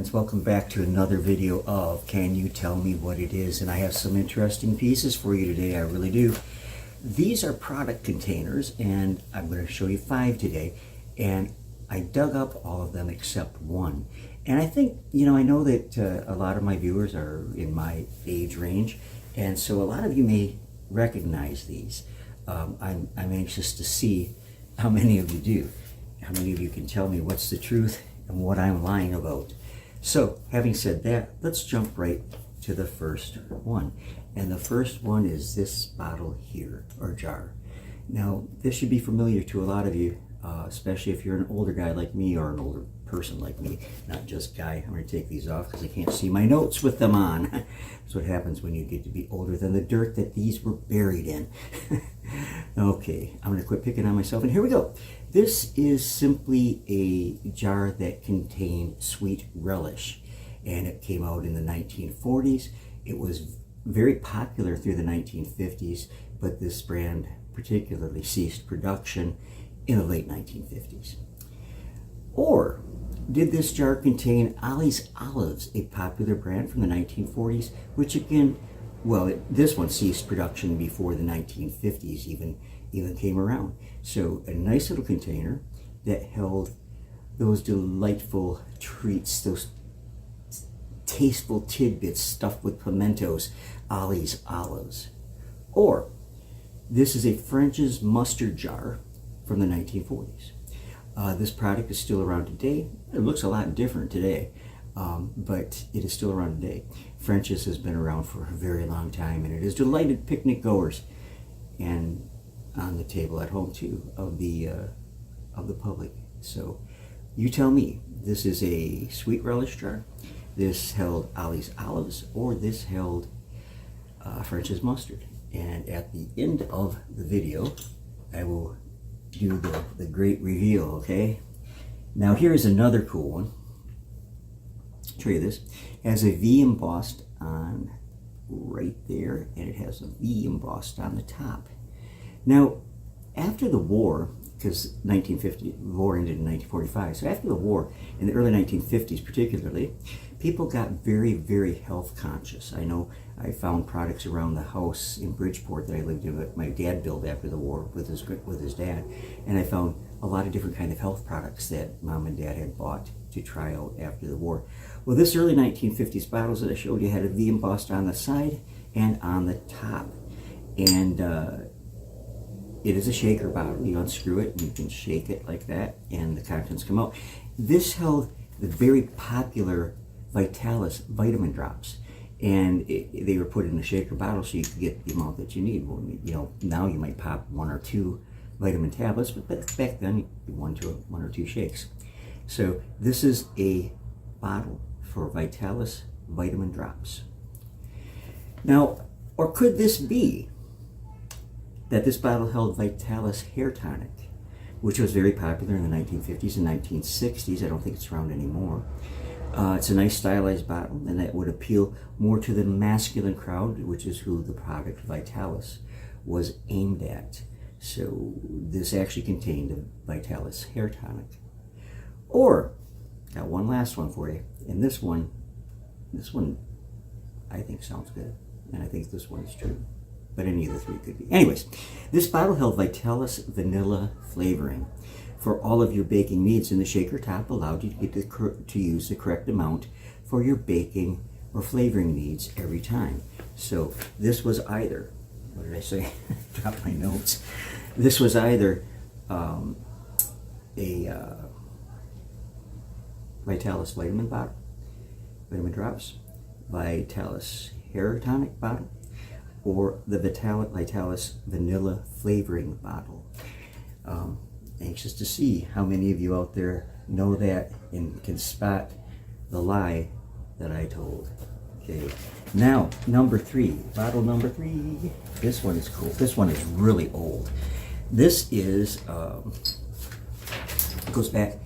friends, welcome back to another video of Can You Tell Me What It Is? And I have some interesting pieces for you today, I really do. These are product containers, and I'm going to show you 5 today, and I dug up all of them except one. And I think, I know that a lot of my viewers are in my age range, and so a lot of you may recognize these. I'm anxious to see how many of you do. How many of you can tell me what's the truth and what I'm lying about. So, having said that, let's jump right to the first one. And the first one is this bottle here, or jar. Now, this should be familiar to a lot of you, especially if you're an older guy like me or an older person like me, not just guy. I'm going to take these off because I can't see my notes with them on. That's what happens when you get to be older than the dirt that these were buried in. Okay, I'm going to quit picking on myself, and here we go. This is simply a jar that contained sweet relish, and it came out in the 1940s. It was very popular through the 1950s, but this brand particularly ceased production in the late 1950s. Or did this jar contain Ollie's Olives, a popular brand from the 1940s, which again, this one ceased production before the 1950s even came around. So a nice little container that held those delightful treats, those tasteful tidbits stuffed with pimentos, Ollie's Olives. Or this is a French's mustard jar from the 1940s. This product is still around today. It looks a lot different today, but it is still around today. French's has been around for a very long time, and it has delighted picnic goers and on the table at home too of the public. So you tell me, this is a sweet relish jar, this held Ollie's Olives, or this held French's mustard. And at the end of the video, I will do the great reveal, okay? Now here's another cool one. I'll show you this. It has a V embossed on right there, and it has a V embossed on the top. Now, after the war, because the war ended in 1945, so after the war, in the early 1950s particularly, people got very, very health conscious. I know I found products around the house in Bridgeport that I lived in that my dad built after the war with his dad, and I found a lot of different kind of health products that mom and dad had bought to try out after the war. Well, this early 1950s bottles that I showed you had a V embossed on the side and on the top, and it is a shaker bottle. You unscrew it and you can shake it like that and the contents come out. This held the very popular Vitalis vitamin drops, and they were put in a shaker bottle so you could get the amount that you need. Well, now you might pop 1 or 2 vitamin tablets, but back then you did 1 or 2 shakes. So this is a bottle for Vitalis vitamin drops. Now, or could this be that this bottle held Vitalis hair tonic, which was very popular in the 1950s and 1960s. I don't think it's around anymore. It's a nice stylized bottle, and that would appeal more to the masculine crowd, which is who the product Vitalis was aimed at. So this actually contained a Vitalis hair tonic. Or, got one last one for you, and this one I think sounds good, and I think this one is true. But any of the 3 could be. Anyways, this bottle held Vitalis vanilla flavoring for all of your baking needs, and the shaker top allowed you to get to use the correct amount for your baking or flavoring needs every time. So this was either, what did I say? Dropped my notes. This was either a Vitalis vitamin bottle, vitamin drops, Vitalis hair tonic bottle, or the Vitalis vanilla flavoring bottle. Anxious to see how many of you out there know that and can spot the lie that I told. Okay, now number 3, bottle number 3. This one is cool. This one is really old. This is goes back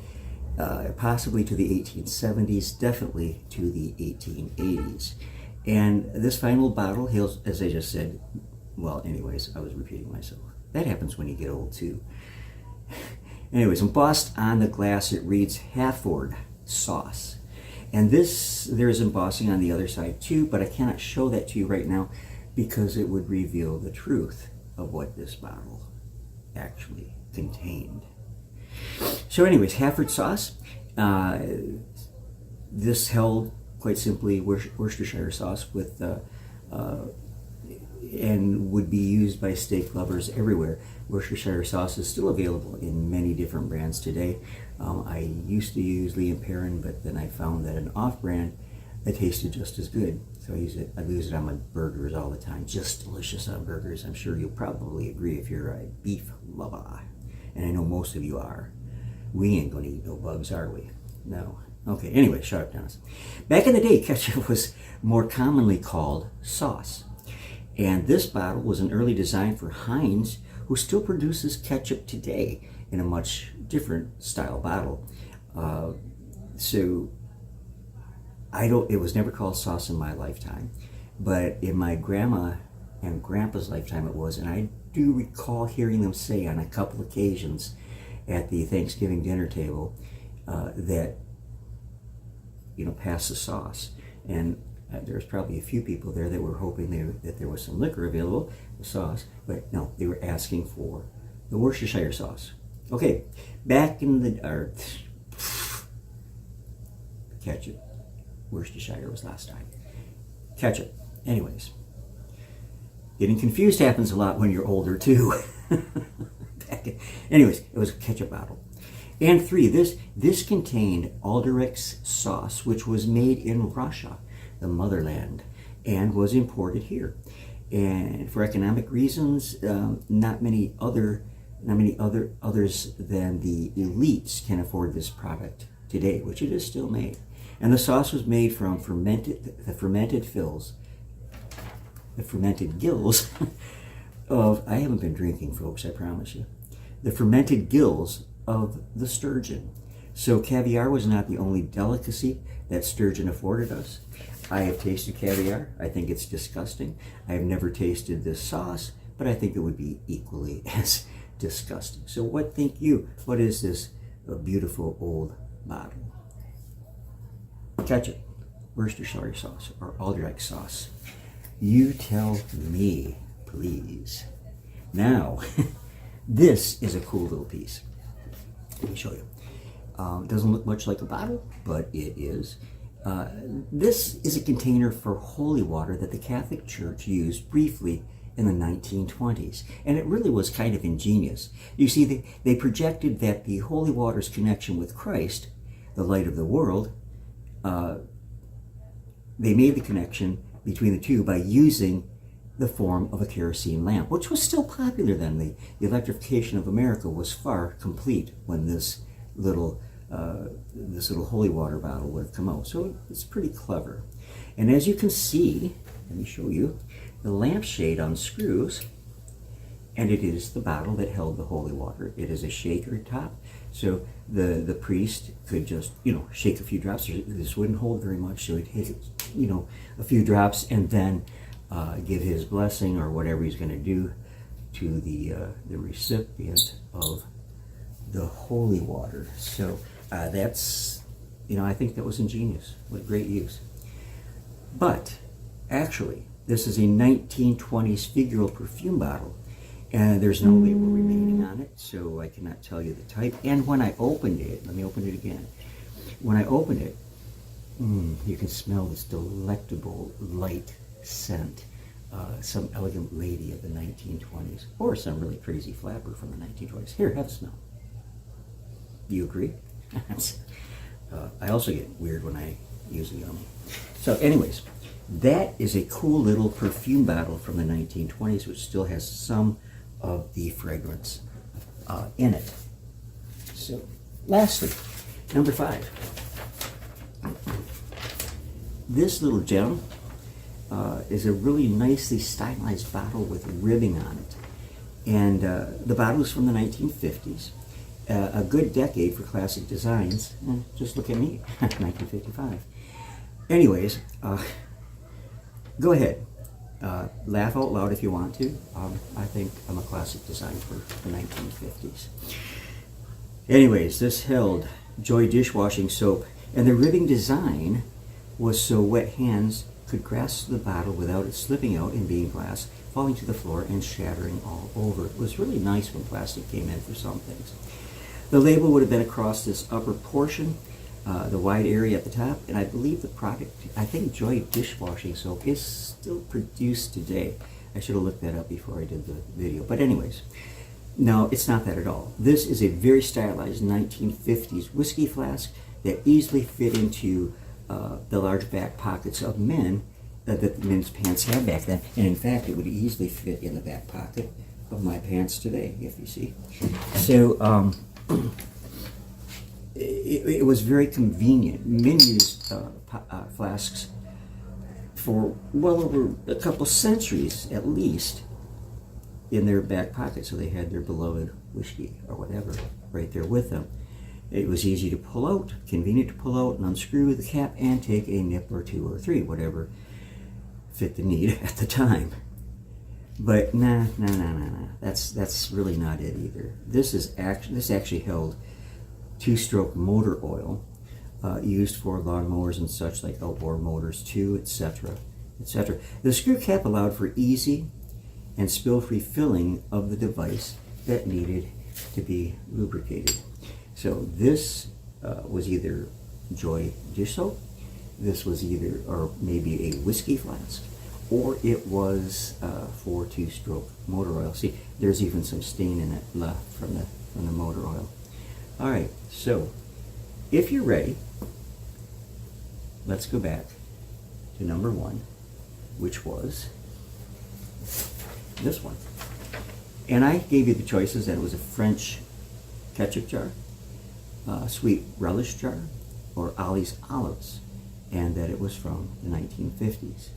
possibly to the 1870s, definitely to the 1880s. And this final bottle hails, as I just said, well, anyways, I was repeating myself. That happens when you get old, too. Anyways, embossed on the glass, it reads Halford sauce. And there's embossing on the other side too, but I cannot show that to you right now because it would reveal the truth of what this bottle actually contained. So anyways, Hafford sauce. This held, quite simply, Worcestershire sauce with and would be used by steak lovers everywhere. Worcestershire sauce is still available in many different brands today. I used to use Lee & Perrin, but then I found that an off-brand that tasted just as good. So I use it on my burgers all the time. Just delicious on burgers. I'm sure you'll probably agree if you're a beef lover. And I know most of you are. We ain't gonna eat no bugs, are we? No. Okay, anyway, shut up, Dennis. Back in the day, ketchup was more commonly called sauce. And this bottle was an early design for Heinz, who still produces ketchup today in a much different style bottle. So it was never called sauce in my lifetime, but in my grandma and grandpa's lifetime it was, and I do recall hearing them say on a couple occasions at the Thanksgiving dinner table that, pass the sauce. And there's probably a few people there that were hoping that there was some liquor available, the sauce, but no, they were asking for the Worcestershire sauce. Okay, back in the ketchup. Worcestershire was last time. Ketchup. Anyways, getting confused happens a lot when you're older too. Anyways, it was a ketchup bottle. And 3, this contained Alderix sauce, which was made in Russia, the motherland, and was imported here. And for economic reasons, not many others than the elites can afford this product today, which it is still made. And the sauce was made from the fermented gills of, I haven't been drinking, folks, I promise you, the fermented gills of the sturgeon. So caviar was not the only delicacy that sturgeon afforded us. I have tasted caviar. I think it's disgusting. I have never tasted this sauce, but I think it would be equally as disgusting. So what think you? What is this beautiful old bottle? Ketchup, Worcestershire sauce, or Alderix sauce? You tell me, please. Now, this is a cool little piece. Let me show you. It doesn't look much like a bottle, but it is. This is a container for holy water that the Catholic Church used briefly in the 1920s. And it really was kind of ingenious. You see, they projected that the holy water's connection with Christ, the light of the world, they made the connection between the two by using the form of a kerosene lamp, which was still popular then. The electrification of America was far complete when this little holy water bottle would have come out. So it's pretty clever. And as you can see, let me show you, the lampshade unscrews, and it is the bottle that held the holy water. It is a shaker top, so the priest could just, shake a few drops. This wouldn't hold very much, so he'd hit, a few drops and then give his blessing or whatever he's going to do to the recipient of the holy water. So that's, I think that was ingenious. What great use. But actually, this is a 1920s figural perfume bottle, and there's no label remaining on it, so I cannot tell you the type. And when I opened it, let me open it again. When I opened it, you can smell this delectable light scent. Some elegant lady of the 1920s, or some really crazy flapper from the 1920s. Here, have a smell. Do you agree? I also get weird when I use a yummy. So anyways, that is a cool little perfume bottle from the 1920s, which still has some of the fragrance in it. So lastly, number 5. This little gem is a really nicely stylized bottle with ribbing on it. And the bottle is from the 1950s. A good decade for classic designs. Just look at me, 1955. Anyways, go ahead. Laugh out loud if you want to. I think I'm a classic design for the 1950s. Anyways, this held Joy dishwashing soap And the ribbing design was so wet hands could grasp the bottle without it slipping out and being glass, falling to the floor and shattering all over. It was really nice when plastic came in for some things. The label would have been across this upper portion, the wide area at the top, and I believe the product, I think Joy dishwashing soap, is still produced today. I should have looked that up before I did the video. But anyways, no, it's not that at all. This is a very stylized 1950s whiskey flask that easily fit into the large back pockets of men that the men's pants had back then. And in fact, it would easily fit in the back pocket of my pants today, if you see. So it was very convenient. Men used flasks for well over a couple centuries at least in their back pocket, so they had their beloved whiskey or whatever right there with them. It was easy to pull out, convenient to pull out and unscrew the cap and take a nip or two or three, whatever fit the need at the time. But nah. That's really not it either. This actually held two-stroke motor oil used for lawnmowers and such, like outboard motors too, etc., etc. The screw cap allowed for easy and spill-free filling of the device that needed to be lubricated. So this was either Joy dish soap, this was either, or maybe a whiskey flask, or it was for two-stroke motor oil. See, there's even some stain in it left from the motor oil. All right, so if you're ready, let's go back to number one, which was this one. And I gave you the choices that it was a French ketchup jar, sweet relish jar, or Ollie's olives, and that it was from the 1950s.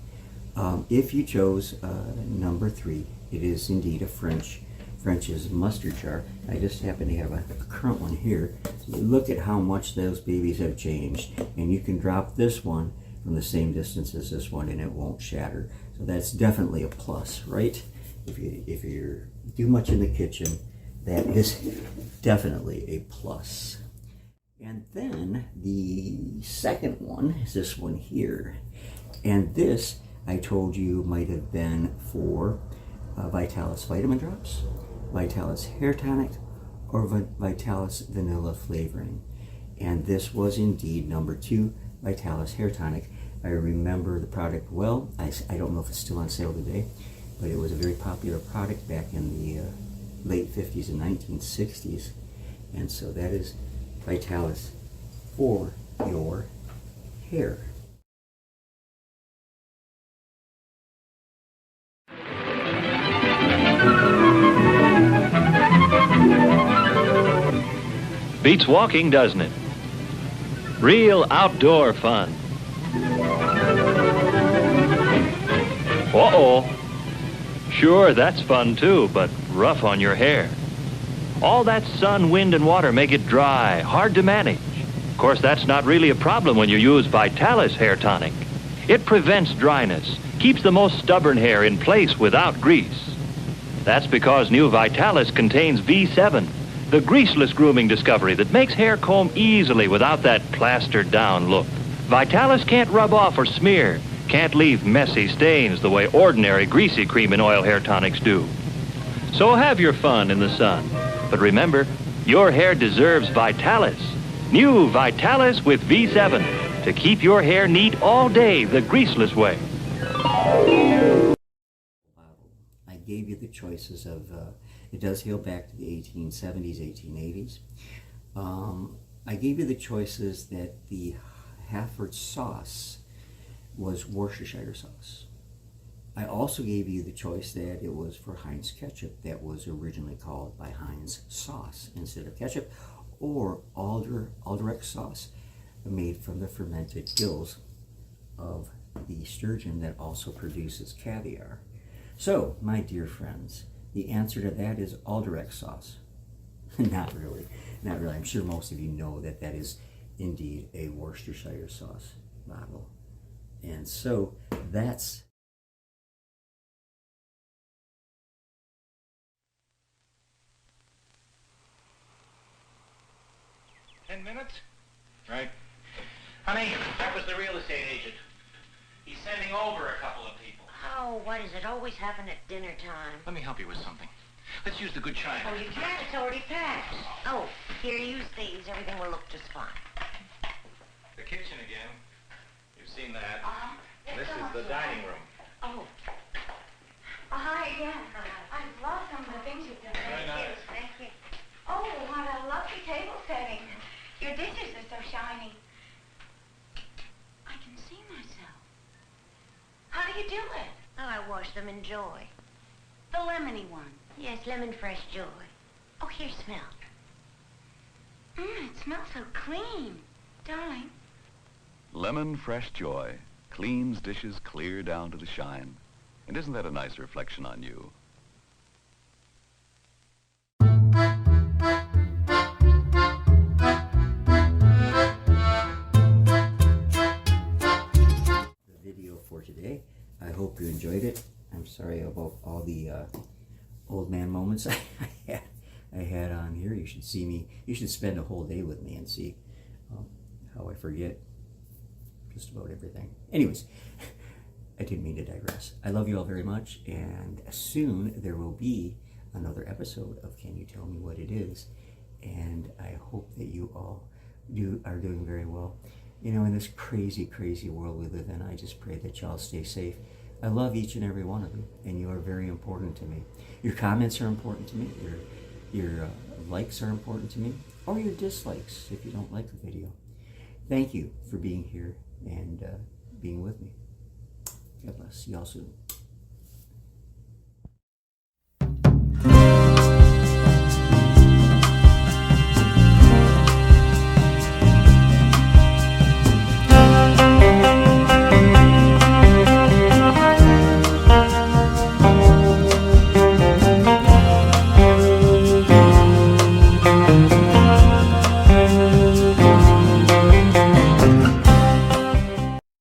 If you chose number three, it is indeed a French's mustard jar. I just happen to have a current one here. So you look at how much those babies have changed, and you can drop this one from the same distance as this one and it won't shatter. So that's definitely a plus, right? If you do much in the kitchen, that is definitely a plus. And then the second one is this one here. And this, I told you, might have been for Vitalis Vitamin Drops, Vitalis Hair Tonic, or Vitalis Vanilla Flavoring. And this was indeed number two, Vitalis Hair Tonic. I remember the product well. I don't know if it's still on sale today, but it was a very popular product back in the late 50s and 1960s. And so that is Vitalis for your hair. Beats walking, doesn't it? Real outdoor fun. Uh-oh. Sure, that's fun too, but rough on your hair. All that sun, wind, and water make it dry, hard to manage. Of course, that's not really a problem when you use Vitalis Hair Tonic. It prevents dryness, keeps the most stubborn hair in place without grease. That's because new Vitalis contains V7, the greaseless grooming discovery that makes hair comb easily without that plastered down look. Vitalis can't rub off or smear, can't leave messy stains the way ordinary greasy cream and oil hair tonics do. So have your fun in the sun. But remember, your hair deserves Vitalis. New Vitalis with V7 to keep your hair neat all day the greaseless way. I gave you the choices of, it does hail back to the 1870s, 1880s. I gave you the choices that the Halford sauce was Worcestershire sauce. I also gave you the choice that it was for Heinz ketchup, that was originally called by Heinz sauce instead of ketchup, or Alderich sauce made from the fermented gills of the sturgeon that also produces caviar. So, my dear friends, the answer to that is Alderich sauce. Not really. I'm sure most of you know that that is indeed a Worcestershire sauce bottle. And so, that's... Minutes? Right. Honey, that was the real estate agent. He's sending over a couple of people. Oh, why does it always happen at dinner time? Let me help you with something. Let's use the good china. Oh, you can't. It's already packed. Oh, here, use these. Everything will look just fine. The kitchen again. You've seen that. This This is the dining room. Oh. Hi again. I love some of the things you've done. Very nice. Thank you. Oh, what a lovely table setting. Your dishes are so shiny. I can see myself. How do you do it? Oh, I wash them in Joy. The lemony one. Yes, lemon fresh Joy. Oh, here, smell. It smells so clean. Darling. Lemon Fresh Joy cleans dishes clear down to the shine. And isn't that a nice reflection on you? The video for today. I hope you enjoyed it. I'm sorry about all the old man moments I had on here. You should see me. You should spend a whole day with me and see how I forget just about everything. Anyways, I didn't mean to digress. I love you all very much, and soon there will be another episode of Can You Tell Me What It Is? And I hope that you all are doing very well. You know, in this crazy, crazy world we live in, I just pray that y'all stay safe. I love each and every one of you, and you are very important to me. Your comments are important to me. Your likes are important to me, or your dislikes if you don't like the video. Thank you for being here and being with me. God bless. See y'all soon.